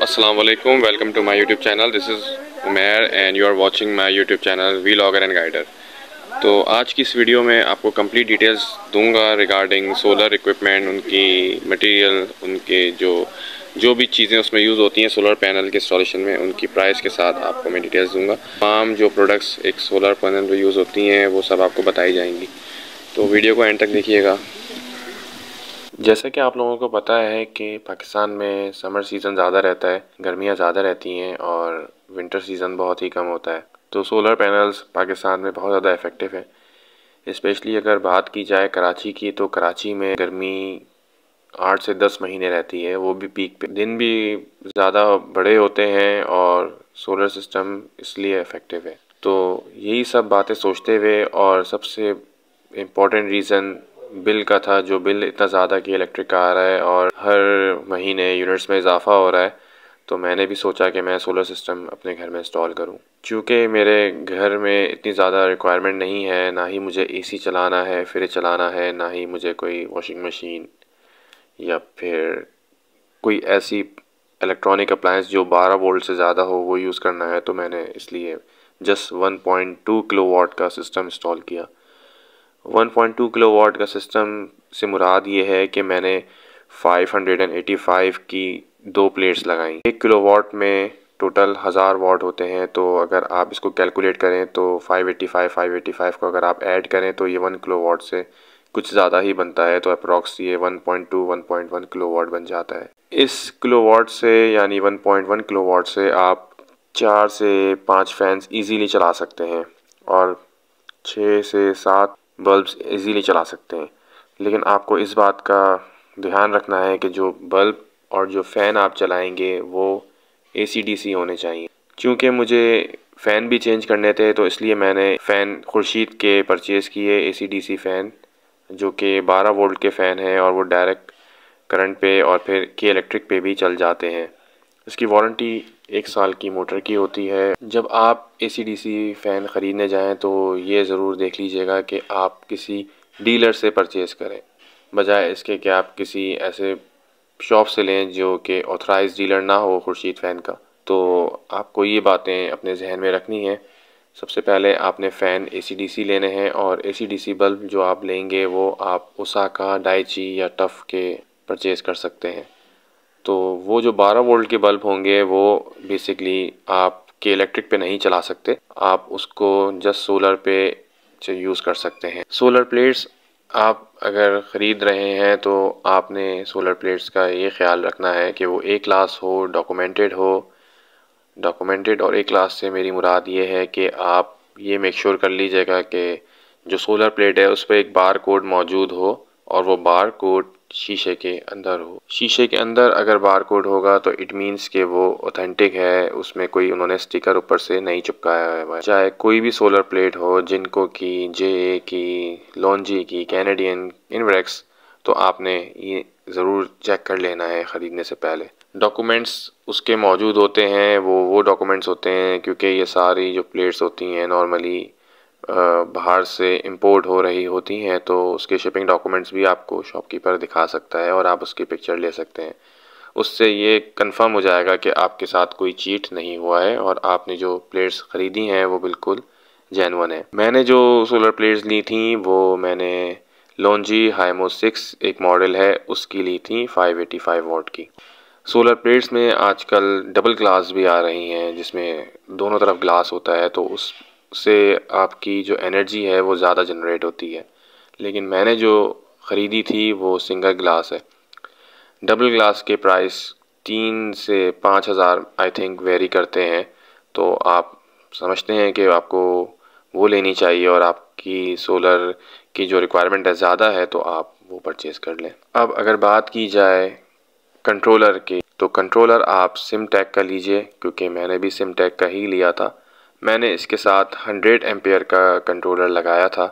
अस्सलाम वालेकुम, welcome to my YouTube channel. This is Umair and you are watching my YouTube channel vlogger and guider. तो आज की इस वीडियो में आपको कंप्लीट डिटेल्स दूंगा रिगार्डिंग सोलर इक्विपमेंट, उनकी मटेरियल, उनके जो भी चीज़ें उसमें यूज़ होती हैं सोलर पैनल के इंस्टॉलेशन में, उनकी प्राइस के साथ आपको मैं डिटेल्स दूंगा। तमाम जो प्रोडक्ट्स एक सोलर पैनल पर यूज़ होती हैं वो सब आपको बताई जाएंगी, तो वीडियो को एंड तक देखिएगा। जैसा कि आप लोगों को पता है कि पाकिस्तान में समर सीज़न ज़्यादा रहता है, गर्मियाँ ज़्यादा रहती हैं और विंटर सीज़न बहुत ही कम होता है। तो सोलर पैनल्स पाकिस्तान में बहुत ज़्यादा इफ़ेक्टिव है। स्पेशली अगर बात की जाए कराची की, तो कराची में गर्मी 8 से 10 महीने रहती है, वो भी पीक पे। दिन भी ज़्यादा बड़े होते हैं और सोलर सिस्टम इसलिए इफ़ेक्टिव है। तो यही सब बातें सोचते हुए, और सबसे इम्पोर्टेंट रीज़न बिल का था, जो बिल इतना ज़्यादा कि इलेक्ट्रिक का आ रहा है और हर महीने यूनिट्स में इजाफा हो रहा है, तो मैंने भी सोचा कि मैं सोलर सिस्टम अपने घर में इंस्टॉल करूं। चूँकि मेरे घर में इतनी ज़्यादा रिक्वायरमेंट नहीं है, ना ही मुझे एसी चलाना है, फ्रिज चलाना है, ना ही मुझे कोई वॉशिंग मशीन या फिर कोई ऐसी इलेक्ट्रॉनिक अप्लायंस जो 12 वोल्ट से ज़्यादा हो वो यूज़ करना है, तो मैंने इसलिए जस्ट 1.2 किलोवाट का सिस्टम इंस्टॉल किया। 1.2 किलोवाट का सिस्टम से मुराद ये है कि मैंने 585 की 2 प्लेट्स लगाई। 1 किलोवाट में टोटल 1000 वाट होते हैं, तो अगर आप इसको कैलकुलेट करें तो 585 को अगर आप ऐड करें तो ये 1 किलोवाट से कुछ ज़्यादा ही बनता है, तो अप्रॉक्स ये 1.1 किलोवाट बन जाता है। इस किलोवाट से यानी 1.1 किलोवाट से आप 4 से 5 फैंस इजीली चला सकते हैं और 6 से 7 बल्ब्स इजीली चला सकते हैं। लेकिन आपको इस बात का ध्यान रखना है कि जो बल्ब और जो फ़ैन आप चलाएंगे वो AC/DC होने चाहिए। क्योंकि मुझे फ़ैन भी चेंज करने थे, तो इसलिए मैंने फ़ैन खुर्शीद के परचेज़ किए AC/DC फ़ैन, जो कि 12 वोल्ट के फ़ैन हैं और वो डायरेक्ट करंट पे और फिर के इलेक्ट्रिक पे भी चल जाते हैं। इसकी वारंटी 1 साल की मोटर की होती है। जब आप AC/DC फ़ैन ख़रीदने जाएं तो ये ज़रूर देख लीजिएगा कि आप किसी डीलर से परचेज़ करें, बजाय इसके कि आप किसी ऐसे शॉप से लें जो कि ऑथराइज़ डीलर ना हो खुर्शीद फ़ैन का। तो आपको ये बातें अपने जहन में रखनी हैं। सबसे पहले आपने फ़ैन AC/DC लेने हैं, और AC/DC बल्ब जो आप लेंगे वो आप ओसाका, डाइची या टफ के परचेज़ कर सकते हैं। तो वो जो 12 वोल्ट के बल्ब होंगे वो बेसिकली आप के इलेक्ट्रिक पे नहीं चला सकते, आप उसको जस्ट सोलर पे यूज़ कर सकते हैं। सोलर प्लेट्स आप अगर ख़रीद रहे हैं तो आपने सोलर प्लेट्स का ये ख्याल रखना है कि वो A क्लास हो, डॉक्यूमेंटेड हो। डॉक्यूमेंटेड और A क्लास से मेरी मुराद ये है कि आप ये मेक श्योर कर लीजिएगा कि जो सोलर प्लेट है उस पर एक बार कोड मौजूद हो, और वो बार कोड शीशे के अंदर हो। शीशे के अंदर अगर बार कोड होगा तो इट मीन्स कि वो ऑथेंटिक है, उसमें कोई उन्होंने स्टिकर ऊपर से नहीं चिपकाया है। चाहे कोई भी सोलर प्लेट हो, जिनको की, JA की, लॉन्जी की, कैनेडियन, इनवरेक्स, तो आपने ये ज़रूर चेक कर लेना है ख़रीदने से पहले। डॉक्यूमेंट्स उसके मौजूद होते हैं, वो डॉक्यूमेंट्स होते हैं, क्योंकि ये सारी जो प्लेट्स होती हैं नॉर्मली बाहर से इंपोर्ट हो रही होती हैं, तो उसके शिपिंग डॉक्यूमेंट्स भी आपको शॉपकीपर दिखा सकता है और आप उसकी पिक्चर ले सकते हैं। उससे ये कंफर्म हो जाएगा कि आपके साथ कोई चीट नहीं हुआ है और आपने जो प्लेट्स ख़रीदी हैं वो बिल्कुल जेन्युइन है। मैंने जो सोलर प्लेट्स ली थी वो मैंने लॉन्जी हाइमो 6 एक मॉडल है उसकी ली थी, 585 वाट की। सोलर प्लेट्स में आजकल डबल ग्लास भी आ रही हैं, जिसमें दोनों तरफ ग्लास होता है, तो उससे आपकी जो एनर्जी है वो ज़्यादा जनरेट होती है। लेकिन मैंने जो ख़रीदी थी वो सिंगल ग्लास है। डबल ग्लास के प्राइस 3 से 5,000 आई थिंक वेरी करते हैं, तो आप समझते हैं कि आपको वो लेनी चाहिए, और आपकी सोलर की जो रिक्वायरमेंट है ज़्यादा है तो आप वो परचेज़ कर लें। अब अगर बात की जाए कंट्रोलर की, तो कंट्रोलर आप सिमटेक का लीजिए, क्योंकि मैंने भी सिमटेक का ही लिया था। मैंने इसके साथ 100 एम्पेयर का कंट्रोलर लगाया था।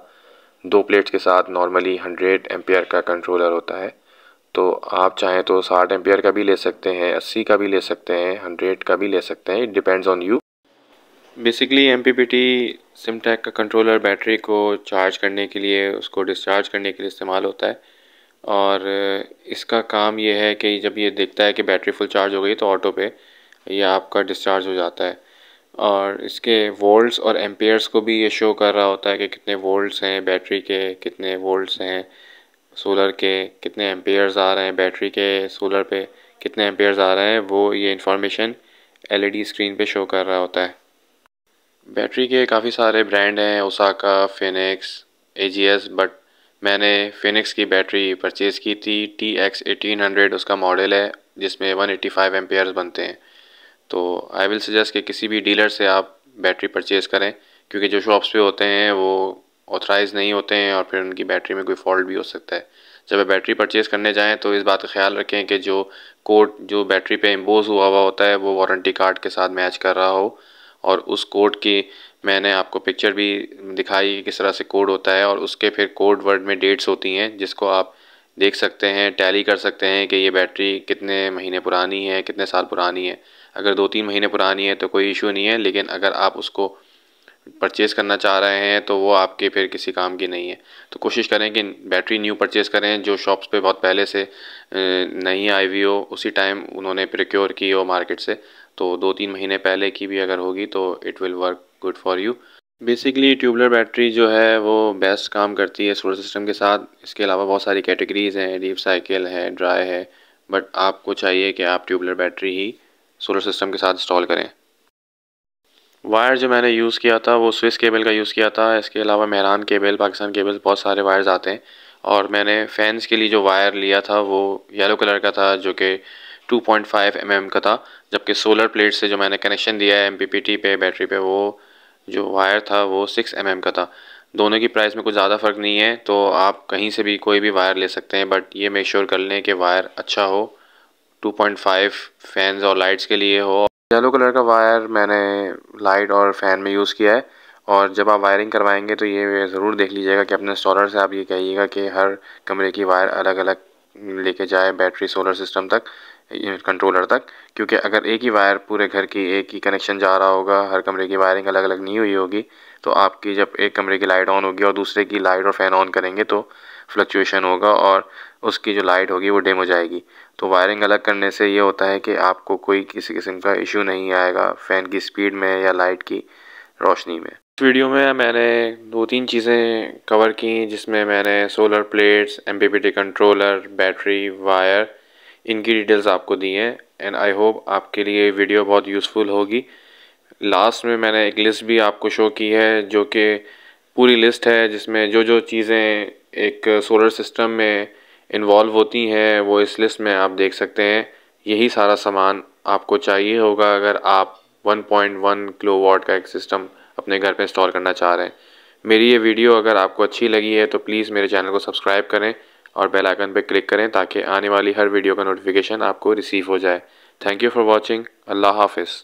2 प्लेट्स के साथ नॉर्मली 100 एम्पेयर का कंट्रोलर होता है, तो आप चाहें तो 60 एम्पेयर का भी ले सकते हैं, 80 का भी ले सकते हैं, 100 का भी ले सकते हैं, it depends on you. Basically MPPT सिमटेक का कंट्रोलर बैटरी को चार्ज करने के लिए, उसको डिस्चार्ज करने के लिए इस्तेमाल होता है, और इसका काम ये है कि जब ये देखता है कि बैटरी फुल चार्ज हो गई तो ऑटो पे ये आपका डिस्चार्ज हो जाता है। और इसके वोल्ट्स और एम्पेयर्स को भी ये शो कर रहा होता है कि कितने वोल्ट्स हैं बैटरी के, कितने वोल्ट्स हैं सोलर के, कितने एम्पेयर्स आ रहे हैं बैटरी के, सोलर पे कितने एम्पेयर्स आ रहे हैं, वो ये इंफॉर्मेशन एलईडी स्क्रीन पे शो कर रहा होता है। बैटरी के काफ़ी सारे ब्रांड हैं, ओसाका, फिनिक्स, एजीएस, बट मैंने फिनिक्स की बैटरी परचेज़ की थी। TX1800 उसका मॉडल है जिसमें 185 एम्पेयर्स बनते हैं। तो आई विल सजेस्ट कि किसी भी डीलर से आप बैटरी परचेज़ करें, क्योंकि जो शॉप्स पे होते हैं वो ऑथराइज़ नहीं होते हैं और फिर उनकी बैटरी में कोई फॉल्ट भी हो सकता है। जब आप बैटरी परचेज़ करने जाएं तो इस बात का ख्याल रखें कि जो कोड जो बैटरी पे इम्पोज हुआ होता है वो वारंटी कार्ड के साथ मैच कर रहा हो। और उस कोड की मैंने आपको पिक्चर भी दिखाई कि किस तरह से कोड होता है, और उसके फिर कोड वर्ड में डेट्स होती हैं जिसको आप देख सकते हैं, टैली कर सकते हैं कि ये बैटरी कितने महीने पुरानी है, कितने साल पुरानी है। अगर 2-3 महीने पुरानी है तो कोई इशू नहीं है, लेकिन अगर आप उसको परचेज़ करना चाह रहे हैं तो वो आपके फिर किसी काम की नहीं है। तो कोशिश करें कि बैटरी न्यू परचेज़ करें जो शॉप्स पे बहुत पहले से नहीं आई हुई हो, उसी टाइम उन्होंने प्रोक्योर की हो मार्केट से। तो 2-3 महीने पहले की भी अगर होगी तो it will work good for you. Basically tubular battery जो है वो बेस्ट काम करती है सोलर सिस्टम के साथ। इसके अलावा बहुत सारी कैटेगरीज़ हैं, डीप साइकिल है, ड्राई है, बट आपको चाहिए कि आप ट्यूबलर बैटरी ही सोलर सिस्टम के साथ इंस्टॉल करें। वायर जो मैंने यूज़ किया था वो स्विस केबल का यूज़ किया था। इसके अलावा मेहरान केबल, पाकिस्तान केबल, बहुत सारे वायर्स आते हैं। और मैंने फ़ैन्स के लिए जो वायर लिया था वो येलो कलर का था जो कि 2.5 mm का था, जबकि सोलर प्लेट से जो मैंने कनेक्शन दिया है MPPT पे बैटरी पे वो जो वायर था वो 6 mm का था। दोनों की प्राइस में कुछ ज़्यादा फ़र्क नहीं है, तो आप कहीं से भी कोई भी वायर ले सकते हैं, बट ये मेक श्योर कर लें कि वायर अच्छा हो, 2.5 फैंस और लाइट्स के लिए हो। येलो कलर का वायर मैंने लाइट और फ़ैन में यूज़ किया है। और जब आप वायरिंग करवाएंगे तो ये ज़रूर देख लीजिएगा कि अपने इंस्टॉलर से आप ये कहिएगा कि हर कमरे की वायर अलग अलग लेके जाए बैटरी सोलर सिस्टम तक, कंट्रोलर तक। क्योंकि अगर एक ही वायर पूरे घर की एक ही कनेक्शन जा रहा होगा, हर कमरे की वायरिंग अलग अलग नहीं हुई होगी, तो आपकी जब एक कमरे की लाइट ऑन होगी और दूसरे की लाइट और फ़ैन ऑन करेंगे तो फ्लक्चुएशन होगा और उसकी जो लाइट होगी वो डिम हो जाएगी। तो वायरिंग अलग करने से ये होता है कि आपको कोई किसी किस्म का इशू नहीं आएगा फ़ैन की स्पीड में या लाइट की रोशनी में। इस वीडियो में मैंने 2-3 चीज़ें कवर की जिसमें मैंने solar plates, MPPT controller, battery, wire, इनकी डिटेल्स आपको दी हैं। एंड आई होप आपके लिए वीडियो बहुत यूज़फुल होगी। लास्ट में मैंने एक लिस्ट भी आपको शो की है जो कि पूरी लिस्ट है जिसमें जो जो चीज़ें एक सोलर सिस्टम में इन्वॉल्व होती हैं वो इस लिस्ट में आप देख सकते हैं। यही सारा सामान आपको चाहिए होगा अगर आप 1.1 किलोवाट का एक सिस्टम अपने घर पे इंस्टॉल करना चाह रहे हैं। मेरी ये वीडियो अगर आपको अच्छी लगी है तो प्लीज़ मेरे चैनल को सब्सक्राइब करें और बेल आइकन पर क्लिक करें ताकि आने वाली हर वीडियो का नोटिफिकेशन आपको रिसीव हो जाए। Thank you for watching. अल्लाह हाफिज़।